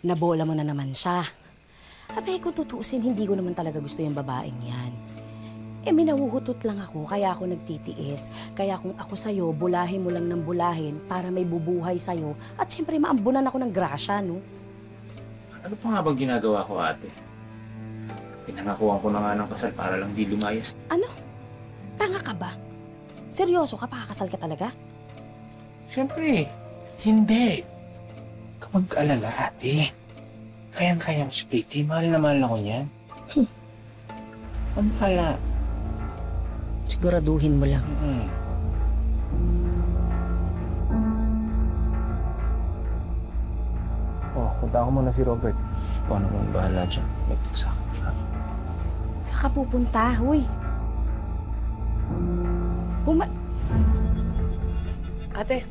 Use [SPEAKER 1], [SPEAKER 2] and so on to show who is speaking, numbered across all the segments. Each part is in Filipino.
[SPEAKER 1] nabola mo na naman siya. Abay, kung tutuusin, hindi ko naman talaga gusto yung babaeng yan. Minahuhutot lang ako, kaya ako nagtitiis. Kaya kung ako sa'yo, bulahin mo lang ng bulahin para may bubuhay sa'yo. At syempre, maambunan ako ng grasya, no?
[SPEAKER 2] Ano pa nga bang ginagawa ko, ate? Pinangakuhan ko na nga ng kasal para lang di lumayas.
[SPEAKER 1] Ano? Tanga ka ba? Seryoso ka? Pakakasal ka talaga?
[SPEAKER 2] Siyempre, hindi. Kapag alala, ate. Kayang-kaya mo si Pretty. Mahal na mahal ako niyan. Ano kaya?
[SPEAKER 1] Siguraduhin mo lang.
[SPEAKER 2] Punta ako muna si Robert. Paano mo bahala dyan? May sa akin.
[SPEAKER 1] Saan ka pupunta? Huy!
[SPEAKER 3] Ate.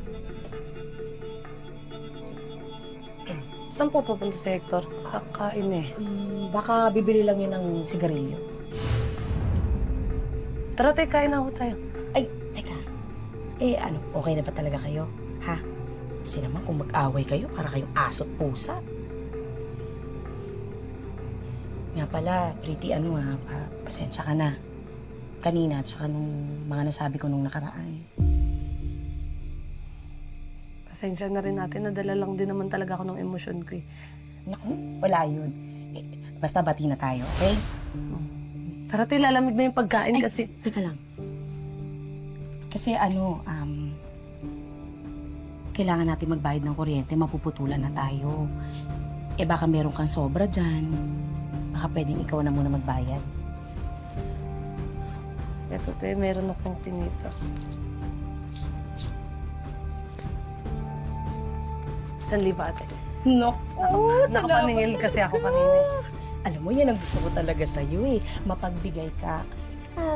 [SPEAKER 3] Saan po pupunta si Hector? Kakain eh.
[SPEAKER 1] Baka bibili lang yun ng sigarilyo.
[SPEAKER 3] Tara, te, kain na ako tayo.
[SPEAKER 1] Ay, teka. Okay na ba talaga kayo? Ha? Kasi naman kung mag-away kayo, para kayong aso't pusa. Nga pala, Pretty, pasensya ka na. Kanina, tsaka nung mga nasabi ko nung nakaraan.
[SPEAKER 3] Pasensya na rin natin. Nadala lang din naman talaga ako ng emosyon ko eh.
[SPEAKER 1] Naku, wala yun. Basta bati na tayo, okay?
[SPEAKER 3] Tara, te, lalamig na yung pagkain kasi...
[SPEAKER 1] Teka lang. Kasi kailangan natin magbayad ng kuryente, mapuputulan na tayo. Baka meron kang sobra dyan. Baka pwedeng ikaw na muna magbayad.
[SPEAKER 3] Eto, te, meron akong tinita. ₱1,000, ate.
[SPEAKER 1] Naku, salamat.
[SPEAKER 3] Nakapaningil kasi ako kanina.
[SPEAKER 1] Alam mo, yan ang gusto ko talaga sa'yo eh. Mapagbigay ka.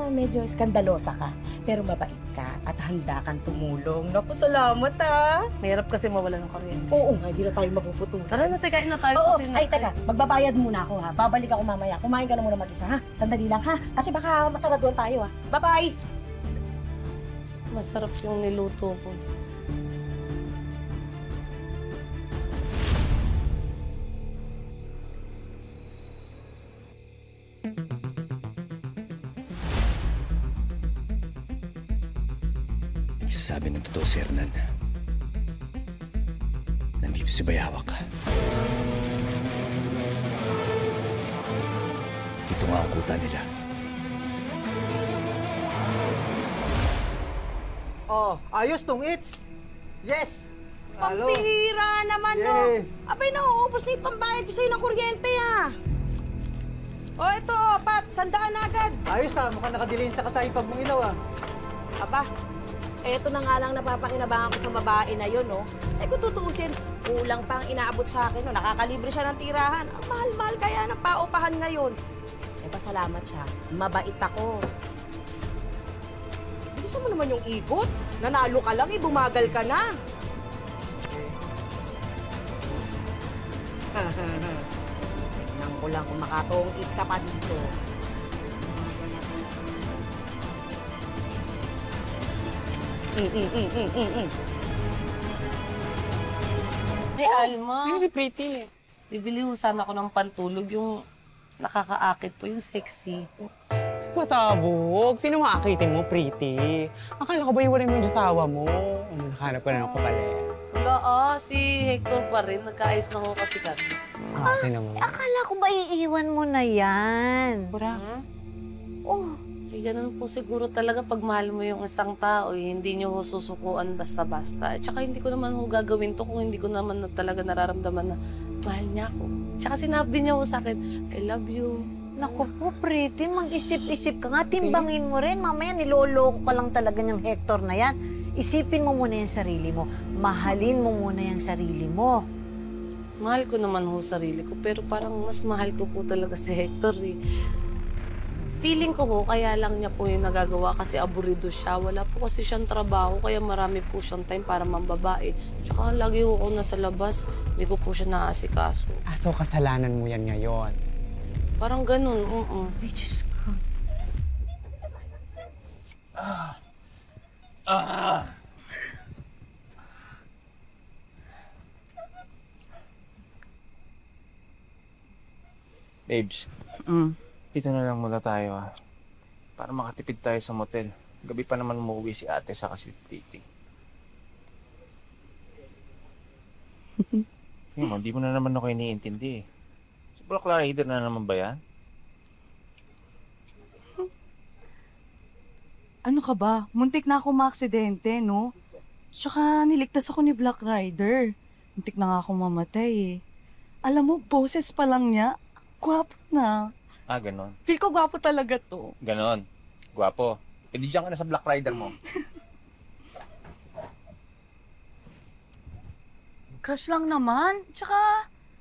[SPEAKER 1] Medyo skandalosa ka. Pero mabait ka at handa kang tumulong. Naku, salamat ah.
[SPEAKER 3] Mahirap kasi mawala ng kuryente.
[SPEAKER 1] Oo nga, hindi na tayo mapuputulan.
[SPEAKER 3] Tara na, te, kain na tayo.
[SPEAKER 1] Oo, ay teka, magbabayad muna ako ha. Babalik ako mamaya. Kumain ka na muna mag-isa ha. Sandali lang ha. Kasi baka masaraduan tayo ha. Bye-bye!
[SPEAKER 3] Masarap yung niluto ko.
[SPEAKER 4] Sabi ng totoo si Hernan. Nandito si Bayawak. Ito nga ang kuta nila.
[SPEAKER 5] Oh, ayos tong It's. Yes. Halo.
[SPEAKER 1] Pampihira naman no. Abay, nauubos na yung pambayad ko sa'yo ng kuryente ha. O ito, Pat, 100 na agad.
[SPEAKER 5] Ayos ah, mukhang nakadilayin sa kasayang pag mong ilaw ah.
[SPEAKER 1] Aba, eto na nga lang napapakinabangan ko sa babae na yun, no? Kung tutuusin, kulang pa ang inaabot sa akin, no? Nakakalibre siya ng tirahan. Ang mahal-mahal kaya ng paupahan ngayon. Pasalamat siya. Mabait ako. Bilisan mo naman yung ikot. Nanalo ka lang, bumagal ka na. Tignan ko lang kung makatoong It's ka pa dito.
[SPEAKER 3] Hey, Alma.
[SPEAKER 6] Hindi pretty.
[SPEAKER 3] Bibili ho sana ako ng pantulog, yung nakakaakit po, yung sexy.
[SPEAKER 6] Masabog. Sino maakitin mo, pretty? Akala ko ba iwalay mo yung asawa mo? Nakahanap ka na ng kapalit.
[SPEAKER 3] Wala si Hector pa rin. Nagkaayos na ho kasi kami.
[SPEAKER 6] Naman.
[SPEAKER 7] Akala ko ba iiwan mo na yan?
[SPEAKER 6] Pura.
[SPEAKER 7] Oh,
[SPEAKER 3] Ganun po siguro talaga pag mahal mo yung isang tao, hindi nyo ho susukuan basta-basta. Tsaka hindi ko naman ho gagawin to kung hindi ko naman talaga nararamdaman na mahal niya ako. Tsaka sinabi niya ho sa akin, I love you.
[SPEAKER 7] naku po, pretty. Mag-isip-isip ka nga. Timbangin mo rin. Mamaya niloloko ka lang talaga ng Hector na yan. Isipin mo muna yung sarili mo. Mahalin mo muna yung sarili mo.
[SPEAKER 3] Mahal ko naman ho sarili ko, pero parang mas mahal ko po talaga si Hector eh. Feeling ko ho, kaya lang niya po yung nagagawa kasi aburido siya. Wala po kasi siyang trabaho, kaya marami po siyang time para mambabae. Tsaka lagi ho ako nasa labas, hindi ko po siya naaasikaso.
[SPEAKER 6] So kasalanan mo yan ngayon?
[SPEAKER 3] Parang ganun,
[SPEAKER 7] Ay, Diyos ko.
[SPEAKER 2] Babes,
[SPEAKER 6] Mm.
[SPEAKER 2] dito na lang muna tayo para makatipid tayo sa motel. Gabi pa naman umuwi si ate sa si Pretty. Hindi mo na naman ako iniintindi eh. Si Black Rider na naman ba yan?
[SPEAKER 8] Ano ka ba? Muntik na ako maaksidente, no? Tsaka niligtas ako ni Black Rider. Muntik na nga ako mamatay eh. Alam mo, boses pa lang niya, gwapo na.
[SPEAKER 2] Ah, ganon.
[SPEAKER 8] Feel ko gwapo talaga to.
[SPEAKER 2] Ganon. Gwapo. E di dyan ka na sa Black Rider mo.
[SPEAKER 8] Crush lang naman. Tsaka,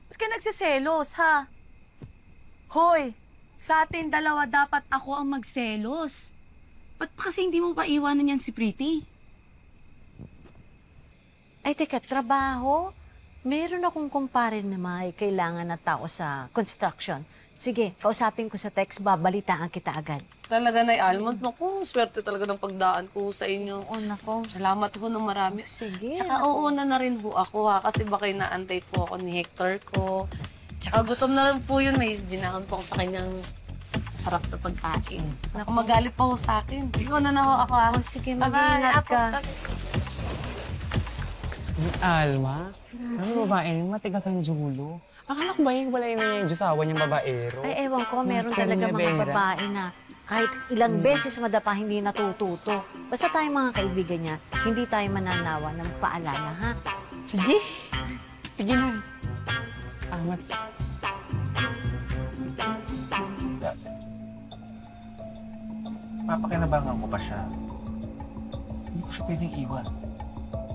[SPEAKER 8] ba't ka nagsiselos, ha? Hoy, sa atin dalawa dapat ako ang magselos. Ba't pa kasi hindi mo pa iwanan yan si Pretty?
[SPEAKER 7] Ay, teka, trabaho? Meron akong kumpare na may kailangan na tao sa construction. Sige, kausapin ko sa text, babalitaan kita agad.
[SPEAKER 3] Talaga, Nay Almond, naku, swerte talaga ng pagdaan ko sa inyo.
[SPEAKER 7] Oo, nako.
[SPEAKER 3] Salamat ho ng marami.
[SPEAKER 7] Sige.
[SPEAKER 3] Tsaka uuna na rin ho ako kasi baka inaantay po ako ni Hector ko. Tsaka gutom na rin po yun, may dinakon po ako sa kanyang sarap na pagkain. Naku, magalit pa ho sa akin. Ikaw na ho ako ha.
[SPEAKER 7] Oh, sige, mag-iingat ka.
[SPEAKER 6] Alma, ano babae yun? Matigas ang julo. Akala ko ba yung wala yung Diyosawa niyang babaero?
[SPEAKER 7] Ay, ewan ko, meron
[SPEAKER 6] Carne
[SPEAKER 7] talaga mga
[SPEAKER 6] Vera.
[SPEAKER 7] babae na kahit ilang beses madapa, hindi natututo. Basta tayong mga kaibigan niya, hindi tayo mananawa ng paalala, ha?
[SPEAKER 6] Sige. Sige na. Amat.
[SPEAKER 2] Dati. Papakinabangan ko pa siya. Hindi ko siya pwedeng iwan.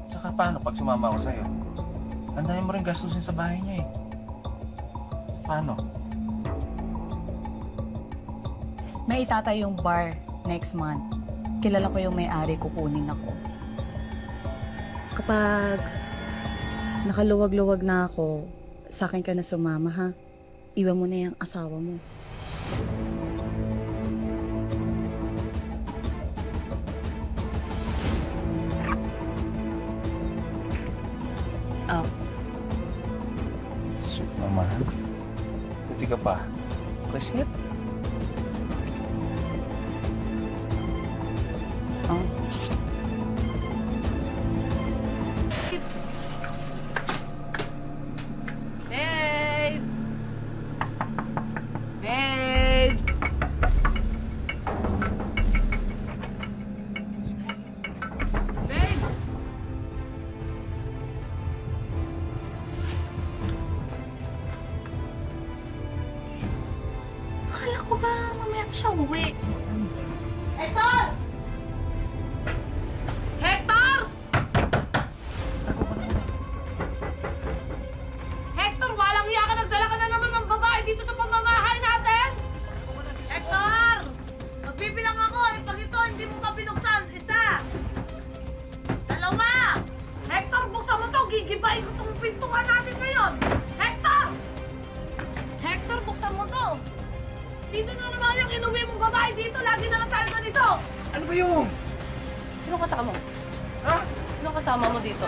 [SPEAKER 2] Tsaka paano pag sumama ako sa'yo? Ang dami mo rin gastusin sa bahay niya eh. Paano?
[SPEAKER 8] May itatayong bar next month. Kilala ko yung may-ari, kukunin ako. Kapag nakaluwag-luwag na ako, sa akin ka na sumama, ha? Iwan mo na yung asawa mo. Oh.
[SPEAKER 2] Sweet naman. Puti ka pa. Presit?
[SPEAKER 8] Oh.
[SPEAKER 3] Babe! Babes! Babe!
[SPEAKER 8] Akala ko ba mamaya pa siya uwi?
[SPEAKER 3] Hector! Hector! Hector, walang hiya ka. Nagdala ka na naman ng babae dito sa pamamahay natin. Hector! Magbibilang ako. Pag ito, hindi mo pa binuksan. Isa! Dalawa! Hector, buksan mo to. Gigibain ko tong pintuan natin ngayon. Hector! Hector, buksan mo to. Sino na naman yung inuwi mong babae dito? Lagi na lang tayo ganito.
[SPEAKER 2] Ano ba yun?
[SPEAKER 3] Sino kasama mo?
[SPEAKER 2] Ha?
[SPEAKER 3] Sino kasama mo dito?